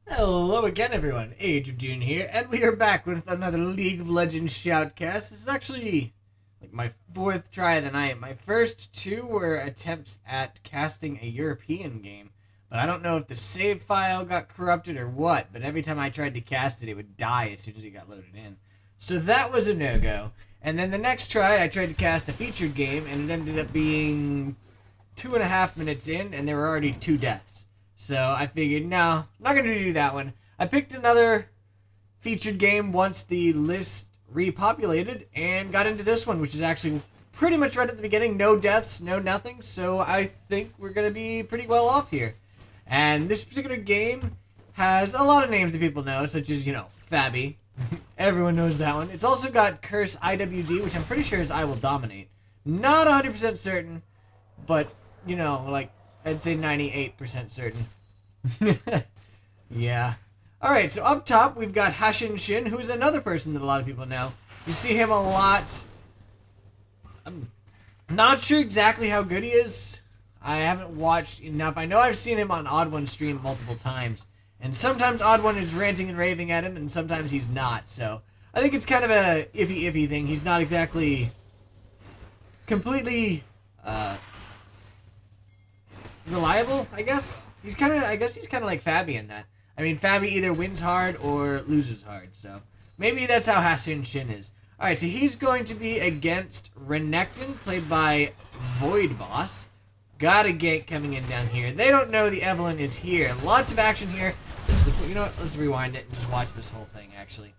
Hello again, everyone. Age of June here, and we are back with another League of Legends Shoutcast. This is actually like my fourth try of the night. My first two were attempts at casting a European game, but I don't know if the save file got corrupted or what, but every time I tried to cast it, it would die as soon as it got loaded in. So that was a no-go. And then the next try, I tried to cast a featured game, and it ended up being 2.5 minutes in, and there were already 2 deaths. So I figured, no, not going to do that one. I picked another featured game once the list repopulated and got into this one, which is actually pretty much right at the beginning. No deaths, no nothing. So I think we're going to be pretty well off here. And this particular game has a lot of names that people know, such as, fabbbyyy. Everyone knows that one. It's also got Crs IWD, which I'm pretty sure is I Will Dominate. Not 100% certain, but, I'd say 98% certain. Yeah. Alright, so up top, we've got hashinshin, who's another person that a lot of people know. You see him a lot. I'm not sure exactly how good he is. I haven't watched enough. I know I've seen him on Odd One stream multiple times. And sometimes Odd One is ranting and raving at him, and sometimes he's not. So I think it's kind of a iffy thing. He's not exactly completely reliable, I guess. He's kind of like fabbbyyy in that. I mean, fabbbyyy either wins hard or loses hard, so maybe that's how hashinshin is. Alright, so he's going to be against Renekton, played by Void Boss. Got a gank coming in down here. They don't know the Evelynn is here. Lots of action here. You know what? Let's rewind it and just watch this whole thing, actually.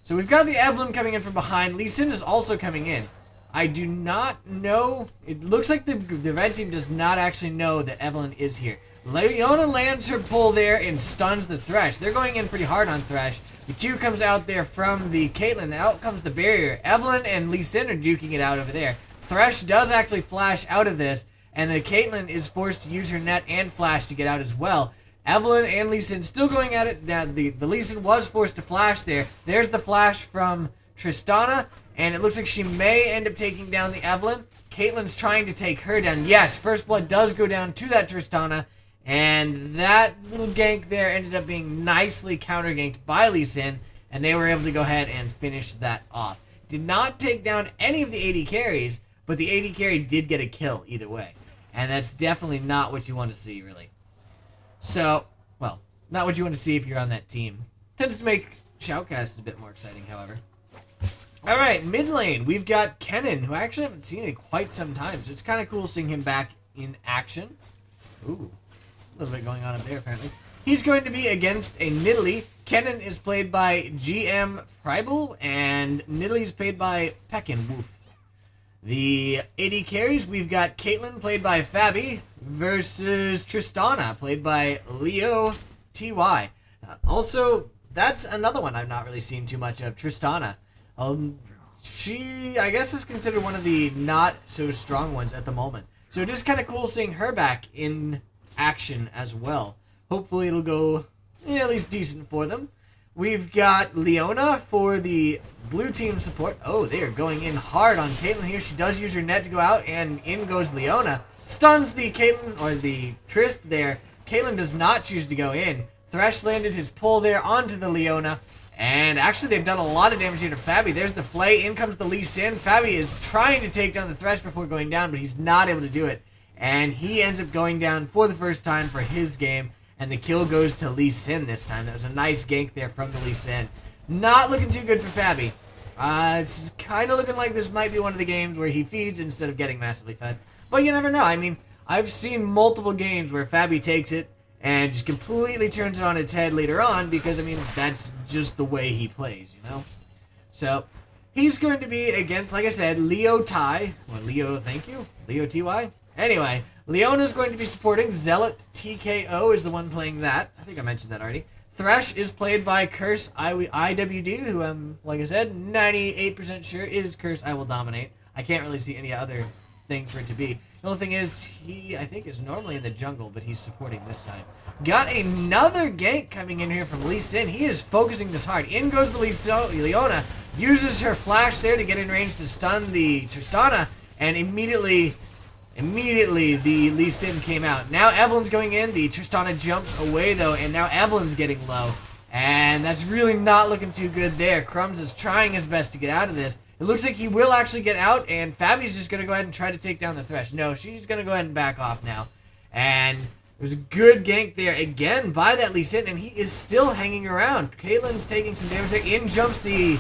So we've got the Evelynn coming in from behind. Lee Sin is also coming in. I do not know. It looks like the red team does not actually know that Evelynn is here. Leona lands her pull there and stuns the Thresh. They're going in pretty hard on Thresh. The Q comes out there from the Caitlyn. Out comes the barrier. Evelynn and Lee Sin are duking it out over there. Thresh does actually flash out of this, and the Caitlyn is forced to use her net and flash to get out as well. Evelynn and Lee Sin still going at it. Now, the Lee Sin was forced to flash there. There's the flash from Tristana, and it looks like she may end up taking down the Evelynn. Caitlyn's trying to take her down. Yes, first blood does go down to that Tristana, and that little gank there ended up being nicely counter-ganked by Lee Sin, and they were able to go ahead and finish that off. Did not take down any of the AD carries, but the AD carry did get a kill either way. And that's definitely not what you want to see, really. So, well, not what you want to see if you're on that team. Tends to make Shoutcast a bit more exciting, however. Alright, mid lane, we've got Kennen, who I actually haven't seen in quite some time, so it's kind of cool seeing him back in action. Ooh, a little bit going on up there, apparently. He's going to be against a Nidalee. Kennen is played by GM Pribal, and Nidalee is played by Pekin Woof. The AD carries, we've got Caitlyn, played by fabbbyyy, versus Tristana, played by Leo TY. Also, that's another one I've not really seen too much of, Tristana. She, I guess, is considered one of the not-so-strong ones at the moment. So it is kind of cool seeing her back in action as well. Hopefully it'll go at least decent for them. We've got Leona for the blue team support. Oh, they are going in hard on Caitlyn here. She does use her net to go out, and in goes Leona. Stuns the Caitlyn, or the Trist there. Caitlyn does not choose to go in. Thresh landed his pull there onto the Leona. And actually, they've done a lot of damage here to fabbbyyy. There's the Flay. In comes the Lee Sin. fabbbyyy is trying to take down the Thresh before going down, but he's not able to do it. And he ends up going down for the first time for his game. And the kill goes to Lee Sin this time. That was a nice gank there from the Lee Sin. Not looking too good for fabbbyyy. It's kind of looking like this might be one of the games where he feeds instead of getting massively fed. But you never know. I mean, I've seen multiple games where fabbbyyy takes it and just completely turns it on its head later on because, I mean, that's just the way he plays, So, he's going to be against, like I said, Leo Ty. Well, Leo, thank you. Leo TY. Anyway, Leona's going to be supporting. Zealot TKO is the one playing that. I think I mentioned that already. Thresh is played by Crs IWD, who I'm, like I said, 98% sure is Crs I Will Dominate. I can't really see any other thing for it to be. The only thing is, he, I think, is normally in the jungle, but he's supporting this time. Got another gank coming in here from Lee Sin. He is focusing this hard. In goes the Leona. Uses her flash there to get in range to stun the Tristana, and immediately Immediately, the Lee Sin came out. Now Evelyn's going in. The Tristana jumps away, though, and now Evelyn's getting low. And that's really not looking too good there. Crumbz is trying his best to get out of this. It looks like he will actually get out, and fabby's just going to go ahead and try to take down the Thresh. No, she's going to go ahead and back off now. And there's a good gank there again by that Lee Sin, and he is still hanging around. Caitlyn's taking some damage there. In jumps the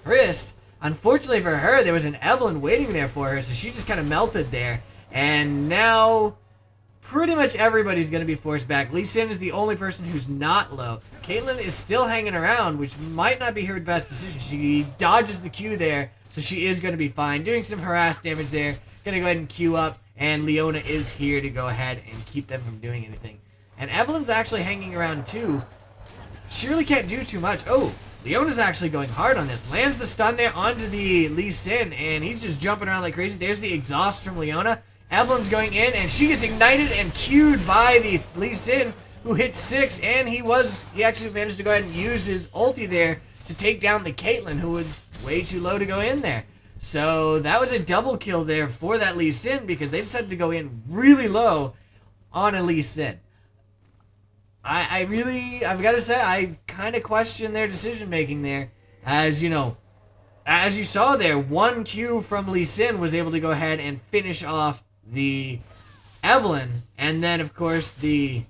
Trist. Unfortunately for her, there was an Evelyn waiting there for her, so she just kind of melted there. And now pretty much everybody's going to be forced back. Lee Sin is the only person who's not low. Caitlyn is still hanging around, which might not be her best decision. She dodges the Q there, so she is going to be fine. Doing some harass damage there. Going to go ahead and Q up, and Leona is here to go ahead and keep them from doing anything. And Evelyn's actually hanging around too. She really can't do too much. Oh, Leona's actually going hard on this. Lands the stun there onto the Lee Sin, and he's just jumping around like crazy. There's the exhaust from Leona. Evelyn's going in, and she gets ignited and Q'd by the Lee Sin, who hit 6, and he actually managed to go ahead and use his ulti there to take down the Caitlyn, who was way too low to go in there. So that was a double kill there for that Lee Sin, because they decided to go in really low on a Lee Sin. I've got to say, I kind of question their decision making there, as you saw there, one Q from Lee Sin was able to go ahead and finish off the Evelyn, and then of course the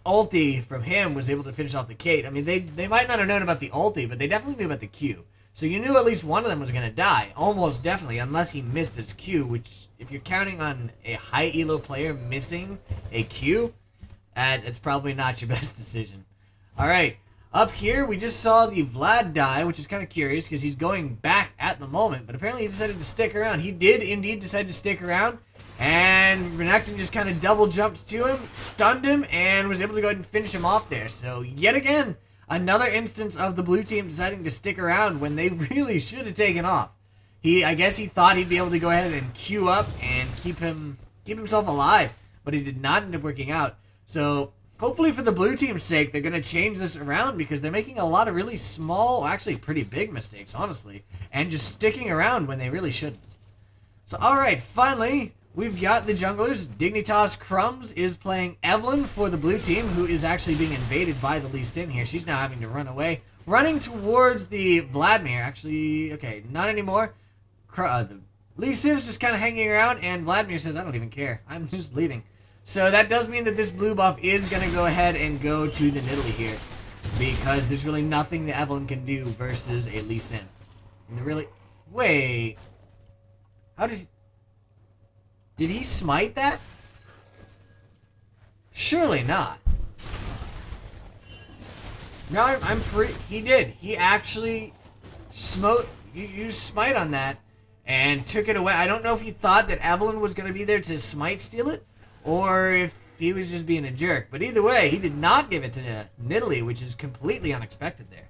ulti from him was able to finish off the Kate. I mean, they might not have known about the ulti, but they definitely knew about the Q. So you knew at least one of them was going to die, almost definitely, unless he missed his Q, which, if you're counting on a high elo player missing a Q, it's probably not your best decision. Alright, up here we just saw the Vlad die, which is kind of curious because he's going back at the moment, but apparently he decided to stick around. He did indeed decide to stick around, and Renekton just kind of double jumped to him, stunned him, and was able to go ahead and finish him off there. So yet again, another instance of the blue team deciding to stick around when they really should have taken off. I guess he thought he'd be able to go ahead and queue up and keep himself alive, but he did not end up working out. So hopefully for the blue team's sake, they're going to change this around, because they're making a lot of really small, actually pretty big mistakes, honestly, and just sticking around when they really shouldn't. So alright, finally, we've got the junglers. Dignitas Crumbz is playing Evelyn for the blue team, who is actually being invaded by the Lee Sin here. She's now having to run away, running towards the Vladimir. Actually, okay, not anymore. The Lee Sin's just kind of hanging around, and Vladimir says, I don't even care. I'm just leaving. So that does mean that this blue buff is going to go ahead and go to the Nidalee here, because there's really nothing that Evelyn can do versus a Lee Sin. Wait. How did he smite that? Surely not. No, I'm pretty... He did. He actually used smite on that and took it away. I don't know if he thought that Evelyn was going to be there to smite steal it, or if he was just being a jerk. But either way, he did not give it to Nidalee, which is completely unexpected there.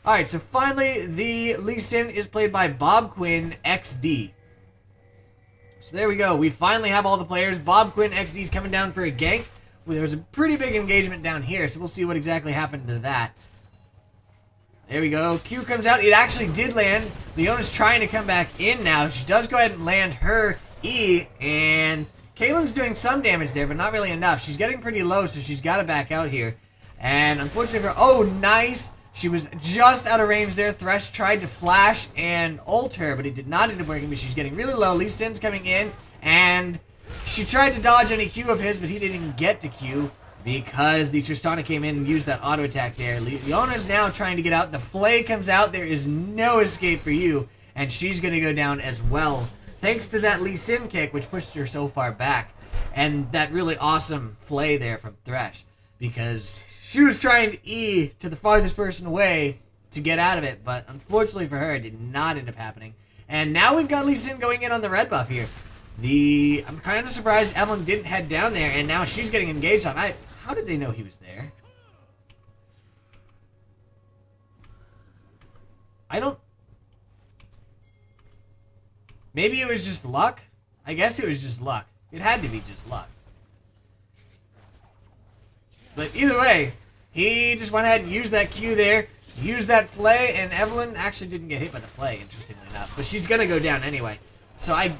Alright, so finally, the Lee Sin is played by Bob Quinn XD. So there we go. We finally have all the players. Bob Quinn XD is coming down for a gank. There was a pretty big engagement down here, so we'll see what exactly happened to that. There we go. Q comes out. It actually did land. Leona's trying to come back in now. She does go ahead and land her E, and Caitlyn's doing some damage there, but not really enough. She's getting pretty low, so she's got to back out here. And unfortunately for... Oh, nice! She was just out of range there. Thresh tried to flash and ult her, but it did not end up working, but she's getting really low. Lee Sin's coming in, and she tried to dodge any Q of his, but he didn't even get to Q because the Tristana came in and used that auto attack there. Leona's now trying to get out. The Flay comes out. There is no escape for you, and she's going to go down as well, thanks to that Lee Sin kick, which pushed her so far back, and that really awesome Flay there from Thresh, because she was trying to E to the farthest person away to get out of it, but unfortunately for her, it did not end up happening. And now we've got Lee Sin going in on the red buff here. I'm kind of surprised Evelyn didn't head down there, and now she's getting engaged on. How did they know he was there? Maybe it was just luck? I guess it was just luck. It had to be just luck. But either way, he just went ahead and used that Q there, used that Flay, and Evelyn actually didn't get hit by the Flay, interestingly enough. But she's going to go down anyway. So I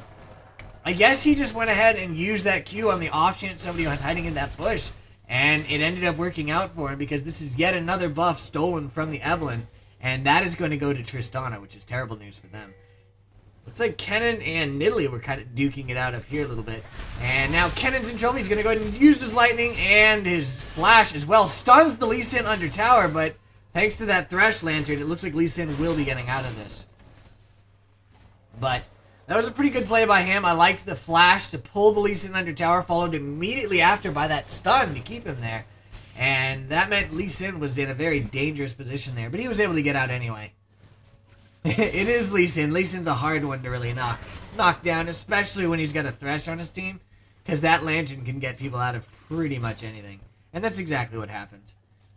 I guess he just went ahead and used that Q on the off chance somebody was hiding in that bush. And it ended up working out for him because this is yet another buff stolen from the Evelynn. And that is going to go to Tristana, which is terrible news for them. Looks like Kennen and Nidalee were kind of duking it out up here a little bit. And now Kennen's in trouble. He's going to go ahead and use his lightning and his flash as well. Stuns the Lee Sin under tower, but thanks to that Thresh Lantern, it looks like Lee Sin will be getting out of this. But that was a pretty good play by him. I liked the flash to pull the Lee Sin under tower, followed immediately after by that stun to keep him there. And that meant Lee Sin was in a very dangerous position there, but he was able to get out anyway. It is Lee Sin. Lee Sin's a hard one to really knock down, especially when he's got a Thresh on his team, because that Lantern can get people out of pretty much anything. And that's exactly what happened.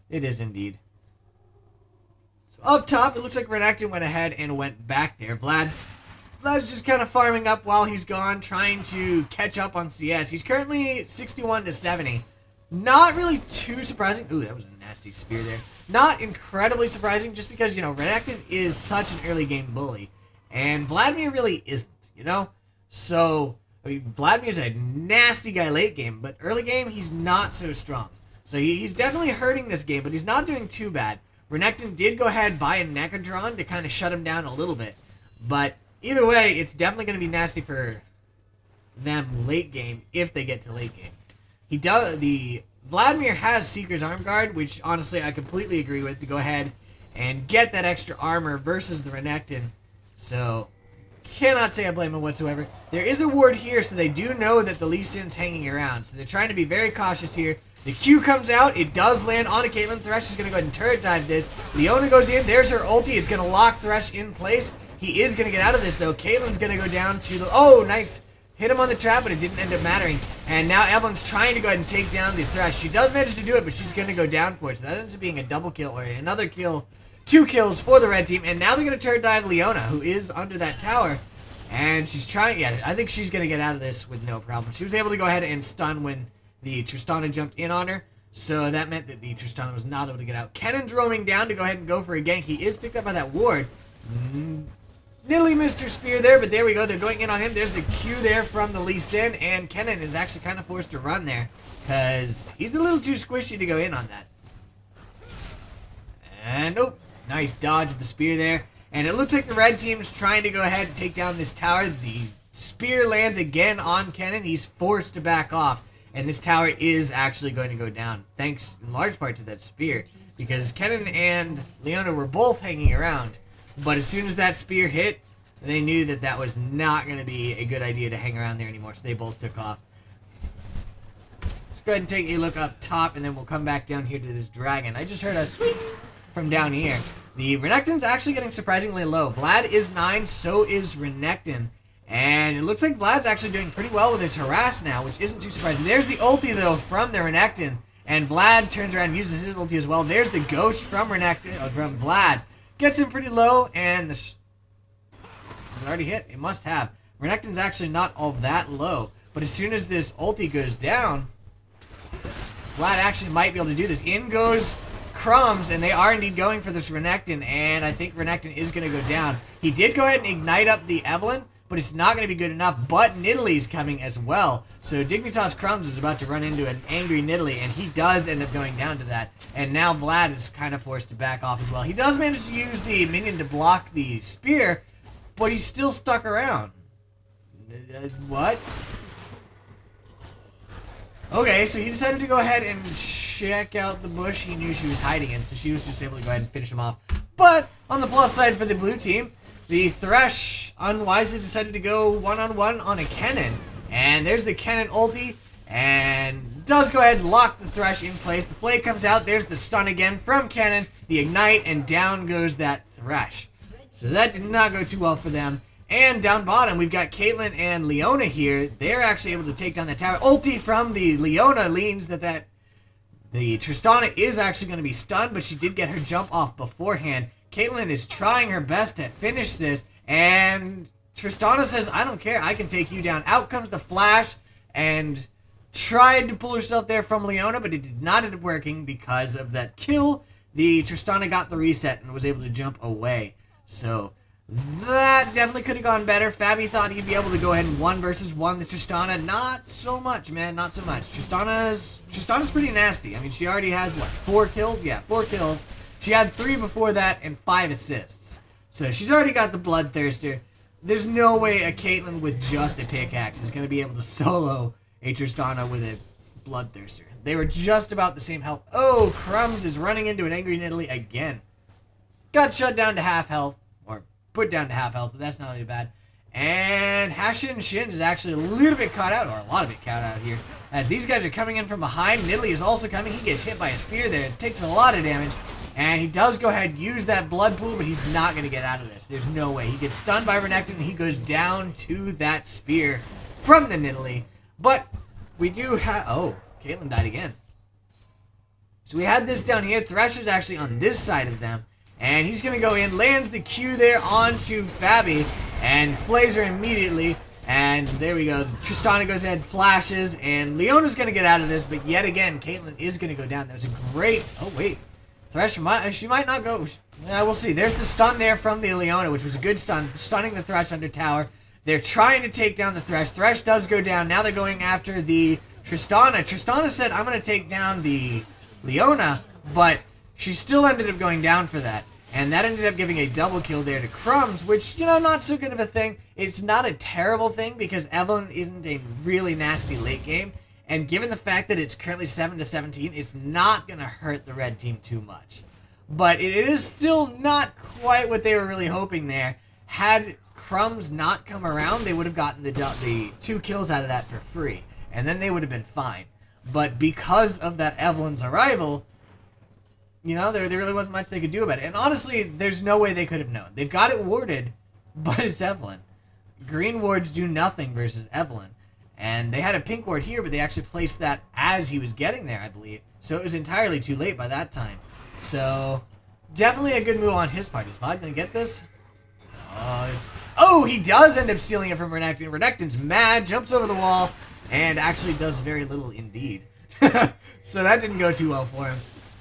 It is indeed. So up top, it looks like Renekton went ahead and went back there. Vlad's just kind of farming up while he's gone, trying to catch up on CS. He's currently 61 to 70. Not really too surprising. Ooh, that was a nasty spear there. Not incredibly surprising, just because, you know, Renekton is such an early game bully. And Vladimir really isn't, you know? So, I mean, Vladimir's a nasty guy late game, but early game, he's not so strong. So he's definitely hurting this game, but he's not doing too bad. Renekton did go ahead and buy a Necrodron to kind of shut him down a little bit. But either way, it's definitely going to be nasty for them late game if they get to late game. Vladimir has Seeker's Arm Guard, which honestly I completely agree with, to go ahead and get that extra armor versus the Renekton. So, cannot say I blame him whatsoever. There is a ward here, so they do know that the Lee Sin's hanging around. So they're trying to be very cautious here. The Q comes out. It does land on a Caitlyn. Thresh is going to go ahead and turret dive this. Leona goes in. There's her ulti. It's going to lock Thresh in place. He is going to get out of this, though. Caitlyn's going to go down to the... Oh, nice. Hit him on the trap, but it didn't end up mattering. And now Evelyn's trying to go ahead and take down the Thresh. She does manage to do it, but she's going to go down for it. So that ends up being a double kill, or another kill. 2 kills for the red team. And now they're going to turret dive Leona, who is under that tower. And she's trying... Yeah, I think she's going to get out of this with no problem. She was able to go ahead and stun when the Tristana jumped in on her. So that meant that the Tristana was not able to get out. Kennen's roaming down to go ahead and go for a gank. He is picked up by that ward. Nidalee missed her spear there, but there we go. They're going in on him. There's the Q there from the Lee Sin, and Kennen is actually kind of forced to run there because he's a little too squishy to go in on that. And, oh, nice dodge of the spear there. And it looks like the red team's trying to go ahead and take down this tower. The spear lands again on Kennen. He's forced to back off, and this tower is actually going to go down, thanks in large part to that spear, because Kennen and Leona were both hanging around. But as soon as that spear hit, they knew that that was not going to be a good idea to hang around there anymore, so they both took off. Let's go ahead and take a look up top, and then we'll come back down here to this dragon. I just heard a sweep from down here. The Renekton's actually getting surprisingly low. Vlad is 9, so is Renekton. And it looks like Vlad's actually doing pretty well with his harass now, which isn't too surprising. There's the ulti, though, from the Renekton. And Vlad turns around and uses his ulti as well. There's the ghost from Vlad. Gets him pretty low, and it already hit. It must have. Renekton's actually not all that low, but as soon as this ulti goes down, Vlad actually might be able to do this. In goes Crumbz, and they are indeed going for this Renekton, and I think Renekton is going to go down. He did go ahead and ignite up the Evelynn, but it's not going to be good enough, but Nidalee's coming as well. So Dignitas Crumbz is about to run into an angry Nidalee, and he does end up going down to that. And now Vlad is kind of forced to back off as well. He does manage to use the minion to block the spear, but he's still stuck around. What? Okay, so he decided to go ahead and check out the bush he knew she was hiding in, so she was just able to go ahead and finish him off. But on the plus side for the blue team, the Thresh unwisely decided to go one-on-one on a Kennen. And there's the Kennen ulti, and does go ahead and lock the Thresh in place. The Flay comes out, there's the stun again from Kennen, the ignite, and down goes that Thresh. So that did not go too well for them. And down bottom, we've got Caitlyn and Leona here. They're actually able to take down that tower. Ulti from the Leona means that the Tristana is actually going to be stunned, but she did get her jump off beforehand. Caitlyn is trying her best to finish this, and Tristana says, I don't care, I can take you down. Out comes the flash, and tried to pull herself there from Leona, but it did not end up working because of that kill. The Tristana got the reset and was able to jump away. So That definitely could have gone better. Fabby thought he'd be able to go ahead and 1 versus 1 the Tristana. Not so much, man. Not so much. Tristana's pretty nasty. I mean, she already has, what, 4 kills? Yeah, 4 kills. She had 3 before that and 5 assists. So she's already got the Bloodthirster. There's no way a Caitlyn with just a pickaxe is going to be able to solo a Tristana with a Bloodthirster. They were just about the same health. Oh, Crumbz is running into an Angry Nidalee again. Got shut down to half health. Put down to half health, but that's not too bad. And hashinshin is actually a little bit caught out, or a lot of it caught out here. As these guys are coming in from behind, Nidalee is also coming. He gets hit by a spear there. It takes a lot of damage. And he does go ahead and use that blood pool, but he's not going to get out of this. There's no way. He gets stunned by Renekton, and he goes down to that spear from the Nidalee. But we do have... Oh, Caitlyn died again. So we had this down here. Thresh is actually on this side of them. And he's going to go in, lands the Q there onto Fabby, and flays her immediately. And there we go. Tristana goes ahead, flashes, and Leona's going to get out of this. But yet again, Caitlyn is going to go down. That was a great... Oh, wait. Thresh, she might not go... we'll see. There's the stun there from the Leona, which was a good stun. Stunning the Thresh under tower. They're trying to take down the Thresh. Thresh does go down. Now they're going after the Tristana. Tristana said, I'm going to take down the Leona, but she still ended up going down for that. And that ended up giving a double kill there to Crumbz, which, you know, not so good of a thing. It's not a terrible thing because Evelynn isn't a really nasty late game. And given the fact that it's currently 7-17, it's not going to hurt the red team too much. But it is still not quite what they were really hoping there. Had Crumbz not come around, they would have gotten the 2 kills out of that for free. And then they would have been fine. But because of that Evelynn's arrival... You know, there really wasn't much they could do about it. And honestly, there's no way they could have known. They've got it warded, but it's Evelynn. Green wards do nothing versus Evelynn. And they had a pink ward here, but they actually placed that as he was getting there, I believe. So it was entirely too late by that time. So, definitely a good move on his part. Is Vod going to get this? Oh, he does end up stealing it from Renekton. Renekton's mad, jumps over the wall, and actually does very little indeed. So that didn't go too well for him.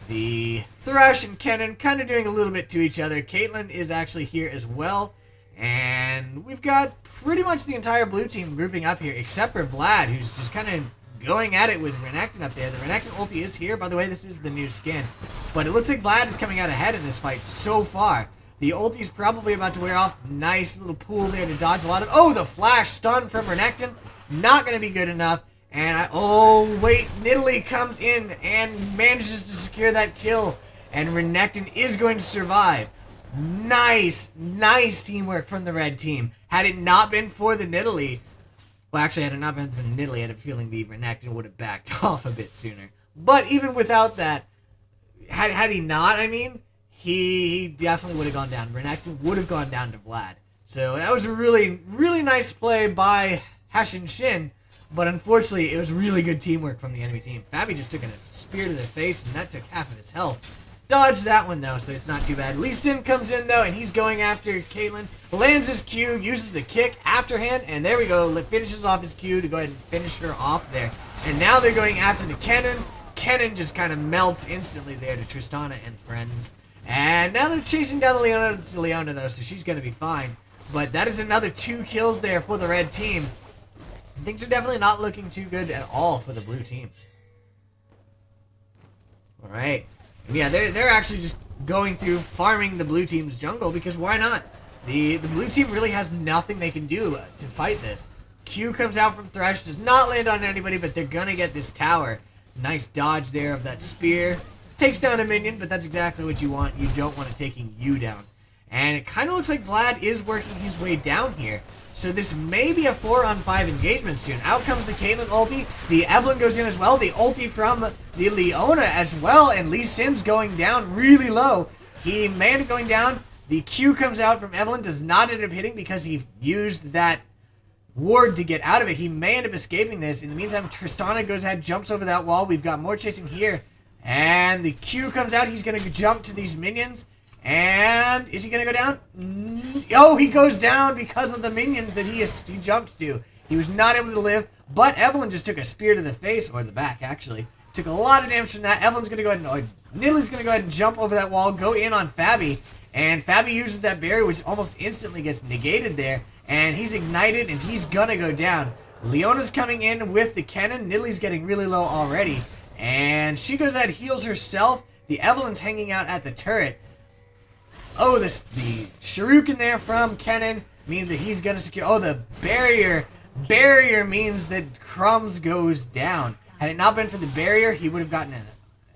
The Thresh and Kennen kind of doing a little bit to each other. Caitlyn is actually here as well. And we've got pretty much the entire blue team grouping up here, except for Vlad, who's just kind of going at it with Renekton up there. The Renekton ulti is here. By the way, this is the new skin. But it looks like Vlad is coming out ahead in this fight so far. The ulti is probably about to wear off. Nice little pool there to dodge a lot of... Oh, the flash stun from Renekton. Not going to be good enough. And oh, wait, Nidalee comes in and manages to secure that kill. And Renekton is going to survive. Nice teamwork from the red team. Had it not been for the Nidalee... Well, actually, had it not been for the Nidalee, I had a feeling the Renekton would have backed off a bit sooner. But even without that, had he not, I mean, he definitely would have gone down. Renekton would have gone down to Vlad. So that was a really nice play by hashinshin. But unfortunately, it was really good teamwork from the enemy team. Fabby just took a spear to the face, and that took half of his health. Dodged that one, though, so it's not too bad. Lee Sin comes in, though, and he's going after Caitlyn. Lands his Q, uses the kick afterhand, and there we go. Finishes off his Q to go ahead and finish her off there. And now they're going after the Kennen. Kennen just kind of melts instantly there to Tristana and friends. And now they're chasing down the Leona, though, so she's going to be fine. But that is another 2 kills there for the red team. Things are definitely not looking too good at all for the blue team. Alright. Yeah, they're actually just going through farming the blue team's jungle because why not? The blue team really has nothing they can do to fight this. Q comes out from Thresh, does not land on anybody, but they're gonna get this tower. Nice dodge there of that spear. Takes down a minion, but that's exactly what you want. You don't want it taking you down. And it kind of looks like Vlad is working his way down here. So this may be a 4-on-5 engagement soon. Out comes the Caitlyn ulti. The Evelynn goes in as well. The ulti from the Leona as well. And Lee Sin's going down really low. He may end up going down. The Q comes out from Evelynn. Does not end up hitting because he used that ward to get out of it. He may end up escaping this. In the meantime, Tristana goes ahead, jumps over that wall. We've got more chasing here. And the Q comes out. He's going to jump to these minions. And is he going to go down? Oh, he goes down because of the minions that he jumped to. He was not able to live, but Evelynn just took a spear to the face, or the back, actually. Took a lot of damage from that. Nidalee's going to go ahead and jump over that wall, go in on Fabby, And fabbbyyy uses that barrier, which almost instantly gets negated there. And he's ignited, and he's gonna go down. Leona's coming in with the cannon. Nidalee's getting really low already. And she goes ahead, heals herself. The Evelyn's hanging out at the turret. Oh, the shuriken there from Kennen means that he's gonna secure. Oh, the barrier means that Crumbz goes down. Had it not been for the barrier, he would have gotten an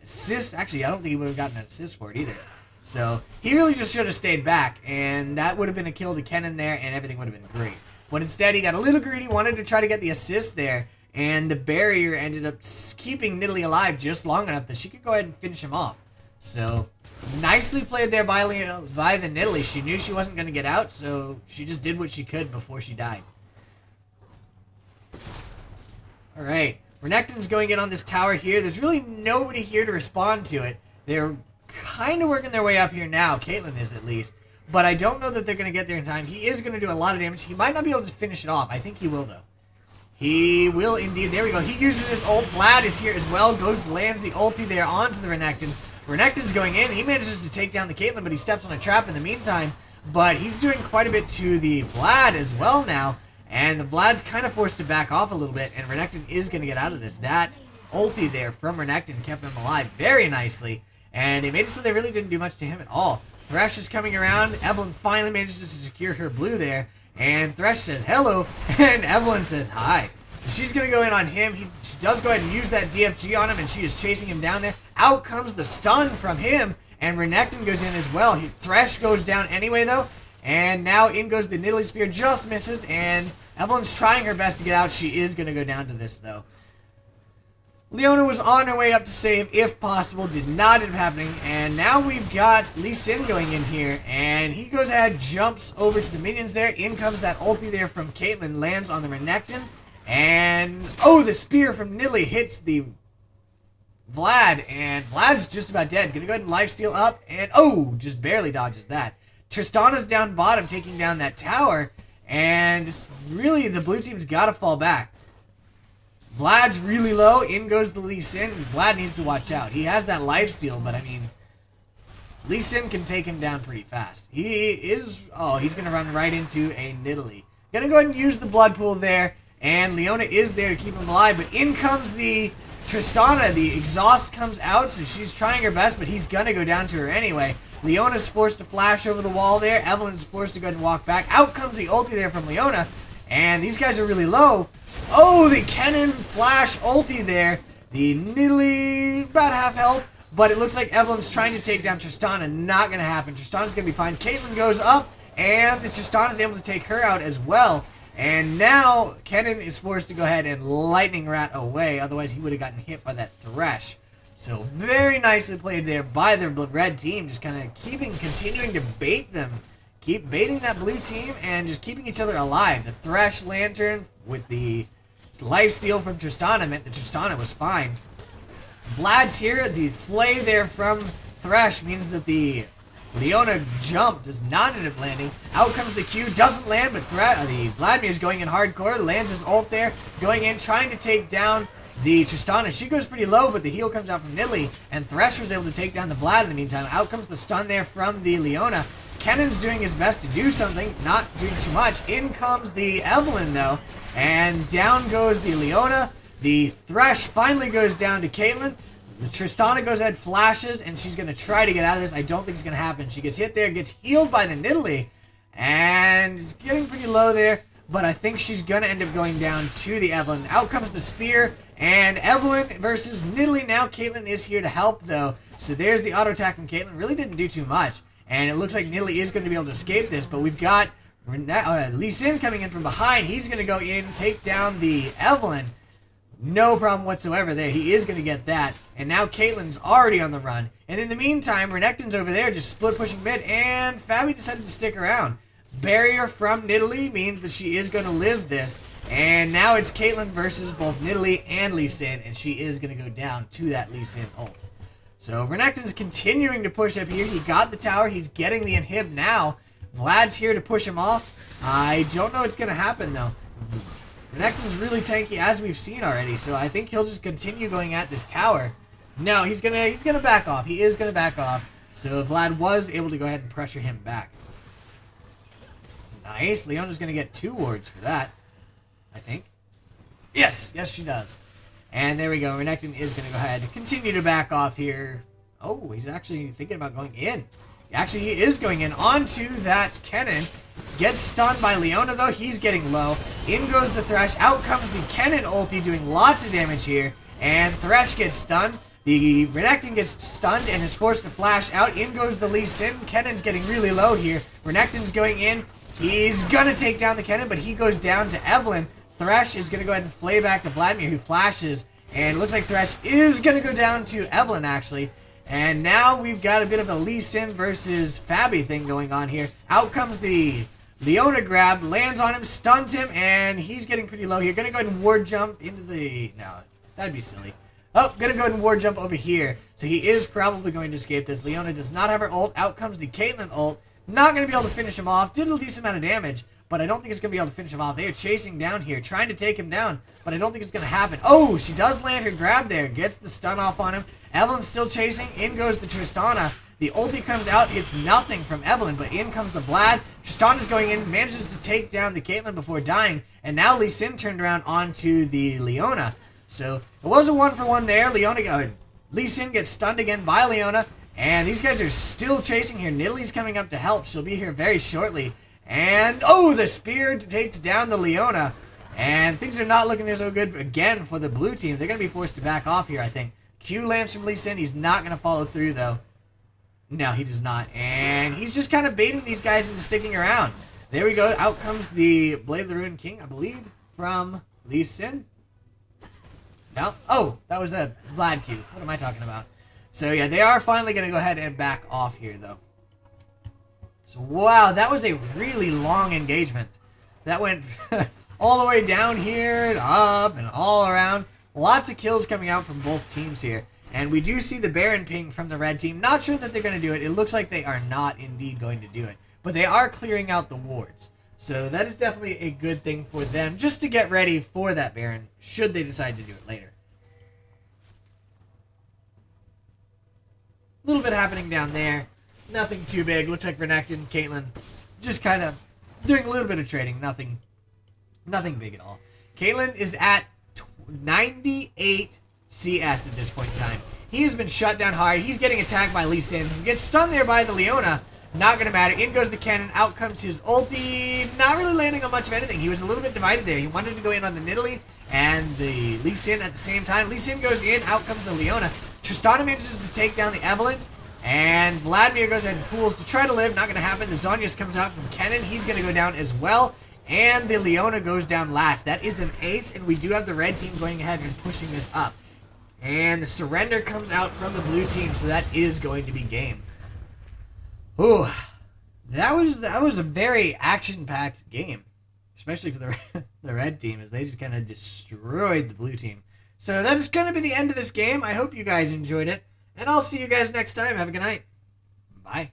assist. Actually, I don't think he would have gotten an assist for it either. So he really just should have stayed back, and that would have been a kill to Kennen there, and everything would have been great. But instead, he got a little greedy, wanted to try to get the assist there, and the barrier ended up keeping Nidalee alive just long enough that she could go ahead and finish him off. So nicely played there by the Nidalee. She knew she wasn't going to get out, so she just did what she could before she died. Alright, Renekton's going in on this tower here. There's really nobody here to respond to it. They're kind of working their way up here now. Caitlyn is, at least. But I don't know that they're going to get there in time. He is going to do a lot of damage. He might not be able to finish it off. I think he will, though. He will indeed. There we go. He uses his ult. Vlad is here as well. Lands the ulti there onto the Renekton. Renekton's going in. He manages to take down the Caitlyn, but he steps on a trap in the meantime. But he's doing quite a bit to the Vlad as well now. And the Vlad's kind of forced to back off a little bit. And Renekton is going to get out of this. That ulti there from Renekton kept him alive very nicely. And it made it so they really didn't do much to him at all. Thresh is coming around. Evelyn finally manages to secure her blue there. And Thresh says hello. And Evelyn says hi. So she's going to go in on him. She does go ahead and use that DFG on him. And she is chasing him down there. Out comes the stun from him. And Renekton goes in as well. Thresh goes down anyway, though. And now in goes the Nidalee Spear. Just misses. And Evelyn's trying her best to get out. She is going to go down to this, though. Leona was on her way up to save, if possible. Did not end up happening. And now we've got Lee Sin going in here. And he goes ahead, jumps over to the minions there. In comes that ulti there from Caitlyn. Lands on the Renekton. And, oh, the spear from Nidalee hits the Vlad. And Vlad's just about dead. Gonna go ahead and lifesteal up. And, oh, just barely dodges that. Tristana's down bottom, taking down that tower. And really, the blue team's got to fall back. Vlad's really low. In goes the Lee Sin. Vlad needs to watch out. He has that lifesteal, but I mean, Lee Sin can take him down pretty fast. He is... Oh, he's going to run right into a Nidalee. Going to go ahead and use the blood pool there. And Leona is there to keep him alive. But in comes the Tristana. The exhaust comes out, so she's trying her best, but he's going to go down to her anyway. Leona's forced to flash over the wall there. Evelyn's forced to go ahead and walk back. Out comes the ulti there from Leona. And these guys are really low. Oh, the Kennen flash ulti there. The Nidalee, about half health. But it looks like Evelyn's trying to take down Tristana. Not going to happen. Tristana's going to be fine. Caitlyn goes up. And the Tristana's able to take her out as well. And now Kennen is forced to go ahead and lightning rat away. Otherwise, he would have gotten hit by that Thresh. So very nicely played there by the red team. Just kind of continuing to bait them. Keep baiting that blue team and just keeping each other alive. The Thresh Lantern with the lifesteal from Tristana meant that Tristana was fine. Vlad's here. The flay there from Thresh means that the Leona jump does not end up landing. Out comes the Q. Doesn't land, but the Vladimir's going in hardcore. Lands his ult there. Going in, trying to take down the Tristana. She goes pretty low, but the heal comes out from Nidalee. And Thresh was able to take down the Vlad in the meantime. Out comes the stun there from the Leona. Kennen's doing his best to do something, not doing too much. In comes the Evelyn, though, and down goes the Leona. The Thresh finally goes down to Caitlyn. The Tristana goes ahead, flashes, and she's going to try to get out of this. I don't think it's going to happen. She gets hit there, gets healed by the Nidalee, and it's getting pretty low there, but I think she's going to end up going down to the Evelyn. Out comes the spear, and Evelyn versus Nidalee. Now Caitlyn is here to help, though, so there's the auto attack from Caitlyn. Really didn't do too much. And it looks like Nidalee is going to be able to escape this, but we've got Lee Sin coming in from behind. He's going to go in, take down the Evelyn. No problem whatsoever there. He is going to get that. And now Caitlyn's already on the run. And in the meantime, Renekton's over there just split pushing mid, and fabbbyyy decided to stick around. Barrier from Nidalee means that she is going to live this. And now it's Caitlyn versus both Nidalee and Lee Sin, and she is going to go down to that Lee Sin ult. So Renekton's continuing to push up here. He got the tower. He's getting the inhib now. Vlad's here to push him off. I don't know what's going to happen, though. Renekton's really tanky, as we've seen already, so I think he'll just continue going at this tower. No, he's gonna back off. He is gonna back off. So Vlad was able to go ahead and pressure him back. Nice. Leona's going to get 2 wards for that, I think. Yes, she does. And there we go. Renekton is going to go ahead and continue to back off here. Oh, he's actually thinking about going in. Actually, he is going in onto that Kennen. Gets stunned by Leona, though. He's getting low. In goes the Thresh. Out comes the Kennen ulti, doing lots of damage here. And Thresh gets stunned. The Renekton gets stunned and is forced to flash out. In goes the Lee Sin. Kennen's getting really low here. Renekton's going in. He's going to take down the Kennen, but he goes down to Evelynn. Thresh is going to go ahead and flay back to Vladimir, who flashes. And it looks like Thresh is going to go down to Evelynn, actually. And now we've got a bit of a Lee Sin versus fabbbyyy thing going on here. Out comes the Leona grab, lands on him, stuns him, and he's getting pretty low here. Going to go ahead and ward jump into the... No, that'd be silly. Oh, going to go ahead and ward jump over here. So he is probably going to escape this. Leona does not have her ult. Out comes the Caitlyn ult. Not going to be able to finish him off. Did a decent amount of damage, but I don't think it's going to be able to finish him off. They are chasing down here, trying to take him down, but I don't think it's going to happen. Oh, she does land her grab there. Gets the stun off on him. Evelynn's still chasing. In goes the Tristana. The ulti comes out. Hits nothing from Evelynn, but in comes the Vlad. Tristana's going in. Manages to take down the Caitlyn before dying. And now Lee Sin turned around onto the Leona. So it was a 1-for-1 there. Lee Sin gets stunned again by Leona. And these guys are still chasing here. Nidalee's coming up to help. She'll be here very shortly. And, oh, the spear takes down the Leona. And things are not looking so good again for the blue team. They're going to be forced to back off here, I think. Q lands from Lee Sin. He's not going to follow through, though. No, he does not. And he's just kind of baiting these guys into sticking around. There we go. Out comes the Blade of the Ruined King, I believe, from Lee Sin. No? Oh, that was a Vlad Q. What am I talking about? So, yeah, they are finally going to go ahead and back off here, though. So, wow, that was a really long engagement. That went all the way down here, and up, and all around. Lots of kills coming out from both teams here. And we do see the Baron ping from the red team. Not sure that they're going to do it. It looks like they are not indeed going to do it. But they are clearing out the wards. So that is definitely a good thing for them, just to get ready for that Baron, should they decide to do it later. A little bit happening down there. Nothing too big. Looks like Renekton and Caitlyn just kind of doing a little bit of trading. Nothing big at all. Caitlyn is at 98 CS at this point in time. He has been shut down hard. He's getting attacked by Lee Sin. He gets stunned there by the Leona. Not going to matter. In goes the Kennen. Out comes his ulti. Not really landing on much of anything. He was a little bit divided there. He wanted to go in on the Nidalee and the Lee Sin at the same time. Lee Sin goes in. Out comes the Leona. Tristana manages to take down the Evelynn. And Vladimir goes ahead and pools to try to live. Not going to happen. The Zhonya's comes out from Kennen. He's going to go down as well. And the Leona goes down last. That is an ace. And we do have the red team going ahead and pushing this up. And the surrender comes out from the blue team. So that is going to be game. Ooh. That was a very action-packed game. Especially for the red team, as they just kind of destroyed the blue team. So that is going to be the end of this game. I hope you guys enjoyed it. And I'll see you guys next time. Have a good night. Bye.